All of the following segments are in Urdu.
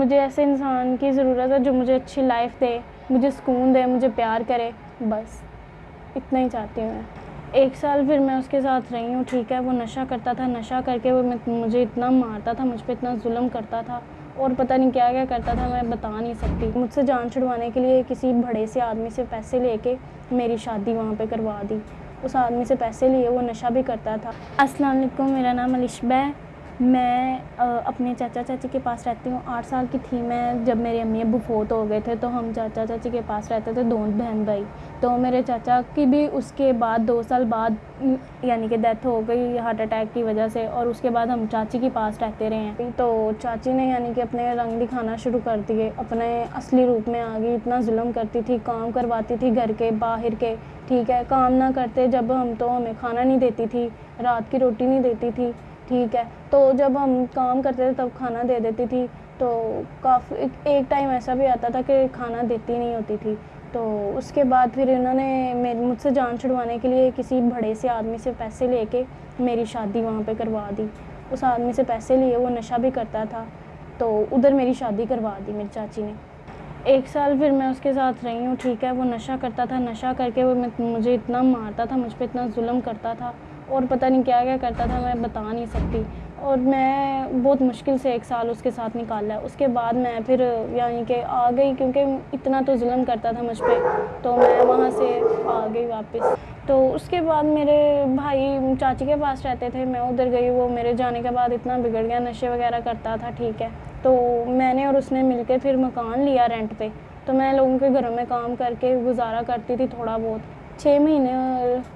مجھے ایسے انسان کی ضرورت ہے جو مجھے اچھی لائف دے، مجھے سکون دے، مجھے پیار کرے، بس اتنا ہی چاہتی ہوں میں۔ 1 سال پھر میں اس کے ساتھ رہی ہوں، ٹھیک ہے۔ وہ نشہ کرتا تھا، نشہ کر کے وہ مجھے اتنا مارتا تھا، مجھ پہ اتنا ظلم کرتا تھا اور پتہ نہیں کیا کیا کرتا تھا، میں بتا نہیں سکتی۔ مجھ سے جان چھڑوانے کے لیے کسی بڑے سے آدمی سے پیسے لے کے میری شادی وہاں پہ کروا دی۔ اس آدمی سے پیسے لیے، وہ نشہ بھی کرتا تھا۔ السلام علیکم، میرا نام الشبہ ہے۔ میں اپنے چاچا چاچی کے پاس رہتی ہوں۔ 8 سال کی تھی میں جب میرے امی ابو فوت ہو گئے تھے، تو ہم چاچا چاچی کے پاس رہتے تھے، 2 بہن بھائی۔ تو میرے چاچا کی بھی اس کے بعد 2 سال بعد یعنی کہ ڈیتھ ہو گئی ہارٹ اٹیک کی وجہ سے، اور اس کے بعد ہم چاچی کے پاس رہتے رہے ہیں۔ تو چاچی نے یعنی کہ اپنے رنگ دکھانا شروع کر دیے، اپنے اصلی روپ میں آ گئی، اتنا ظلم کرتی تھی، کام کرواتی تھی گھر کے باہر کے، ٹھیک ہے۔ کام نہ کرتے جب ہم تو ہمیں کھانا نہیں دیتی تھی، رات کی روٹی نہیں دیتی تھی، ٹھیک ہے۔ تو جب ہم کام کرتے تھے تب کھانا دے دیتی تھی، تو کافی ایک ٹائم ایسا بھی آتا تھا کہ کھانا دیتی نہیں ہوتی تھی۔ تو اس کے بعد پھر انہوں نے مجھ سے جان چھڑوانے کے لیے کسی بڑے سے آدمی سے پیسے لے کے میری شادی وہاں پہ کروا دی۔ اس آدمی سے پیسے لیے، وہ نشہ بھی کرتا تھا، تو ادھر میری شادی کروا دی میری چاچی نے۔ 1 سال پھر میں اس کے ساتھ رہی ہوں، ٹھیک ہے۔ وہ نشہ کرتا تھا، نشہ کر کے وہ مجھے اتنا مارتا تھا، مجھ پہ اتنا ظلم کرتا تھا اور پتہ نہیں کیا کیا کرتا تھا، میں بتا نہیں سکتی۔ اور میں بہت مشکل سے 1 سال اس کے ساتھ نکالا ہے۔ اس کے بعد میں پھر یعنی کہ آ گئی، کیونکہ اتنا تو ظلم کرتا تھا مجھ پہ، تو میں وہاں سے آ گئی واپس۔ تو اس کے بعد میرے بھائی چاچی کے پاس رہتے تھے، میں ادھر گئی، وہ میرے جانے کے بعد اتنا بگڑ گیا، نشے وغیرہ کرتا تھا، ٹھیک ہے۔ تو میں نے اور اس نے مل کے پھر مکان لیا رینٹ پہ، تو میں لوگوں کے گھروں میں کام کر کے گزارا کرتی تھی تھوڑا بہت۔ 6 مہینے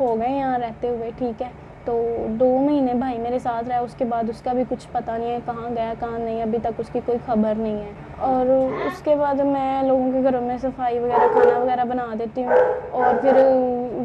ہو گئے یہاں رہتے ہوئے، ٹھیک ہے۔ تو 2 مہینے بھائی میرے ساتھ رہا، اس کے بعد اس کا بھی کچھ پتہ نہیں ہے کہاں گیا کہاں نہیں، ابھی تک اس کی کوئی خبر نہیں ہے۔ اور اس کے بعد میں لوگوں کے گھروں میں صفائی وغیرہ، کھانا وغیرہ بنا دیتی ہوں، اور پھر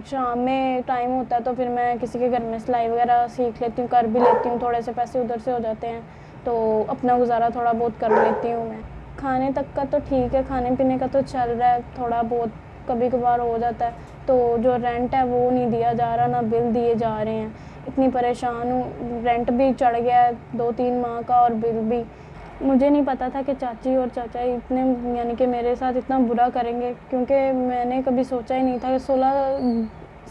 شام میں ٹائم ہوتا ہے تو پھر میں کسی کے گھر میں سلائی وغیرہ سیکھ لیتی ہوں، کر بھی لیتی ہوں، تھوڑے سے پیسے ادھر سے ہو جاتے ہیں، تو اپنا گزارا تھوڑا بہت کر لیتی ہوں میں۔ کھانے تک کا تو ٹھیک ہے، کھانے پینے کا تو چل رہا ہے، تھوڑا بہت کبھی کبھار ہو جاتا ہے۔ تو جو رینٹ ہے وہ نہیں دیا جا رہا، نہ بل دیے جا رہے ہیں، اتنی پریشان ہوں۔ رینٹ بھی چڑھ گیا ہے 2-3 ماہ کا، اور بل بھی۔ مجھے نہیں پتا تھا کہ چاچی اور چاچا اتنے یعنی کہ میرے ساتھ اتنا برا کریں گے، کیونکہ میں نے کبھی سوچا ہی نہیں تھا کہ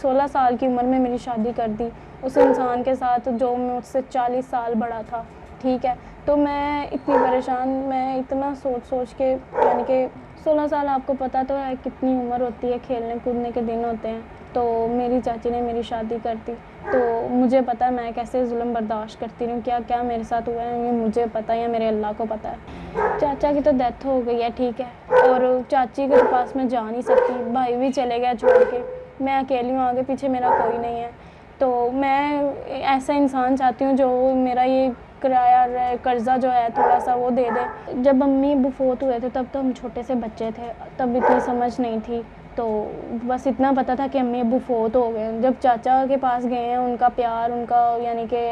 16 سال کی عمر میں میری شادی کر دی اس انسان کے ساتھ جو مجھ سے 40 سال بڑا تھا، ٹھیک ہے۔ تو میں اتنی پریشان، میں اتنا سوچ کے یعنی کہ 16 سال آپ کو پتہ تو ہے کتنی عمر ہوتی ہے، کھیلنے کودنے کے دن ہوتے ہیں۔ تو میری چاچی نے میری شادی کر دی، تو مجھے پتہ ہے میں کیسے ظلم برداشت کرتی رہی ہوں، کیا کیا میرے ساتھ ہوا ہے، یہ مجھے پتہ ہے یا میرے اللہ کو پتہ ہے۔ چاچا کی تو ڈیتھ ہو گئی ہے، ٹھیک ہے، اور چاچی کے پاس میں جا نہیں سکتی، بھائی بھی چلے گیا چھوڑ کے، میں اکیلی ہوں، آگے پیچھے میرا کوئی نہیں ہے۔ تو میں ایسا انسان چاہتی ہوں جو میرا یہ کرایہ قرضہ جو ہے تھوڑا سا وہ دے دے۔ جب امی ابو فوت ہوئے تھے تب تو ہم چھوٹے سے بچے تھے، تب اتنی سمجھ نہیں تھی، تو بس اتنا پتہ تھا کہ امی ابو فوت ہو گئے۔ جب چاچا کے پاس گئے ہیں، ان کا پیار، ان کا یعنی کہ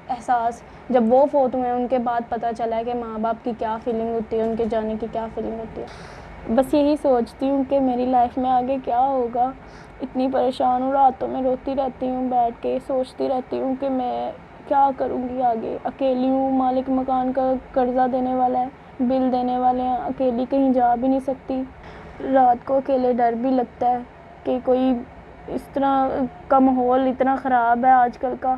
احساس، جب وہ فوت ہوئے ہیں ان کے بعد پتہ چلا ہے کہ ماں باپ کی کیا فیلنگ ہوتی ہے، ان کے جانے کی کیا فیلنگ ہوتی ہے۔ بس یہی سوچتی ہوں کہ میری لائف میں آگے کیا ہوگا، اتنی پریشان ہوں، راتوں میں روتی رہتی ہوں، بیٹھ کے سوچتی رہتی ہوں کہ میں کیا کروں گی آگے۔ اکیلی ہوں، مالک مکان کا قرضہ دینے والا ہے، بل دینے والے ہیں، اکیلی کہیں جا بھی نہیں سکتی، رات کو اکیلے ڈر بھی لگتا ہے کہ کوئی اس طرح کا ماحول اتنا خراب ہے آج کل کا۔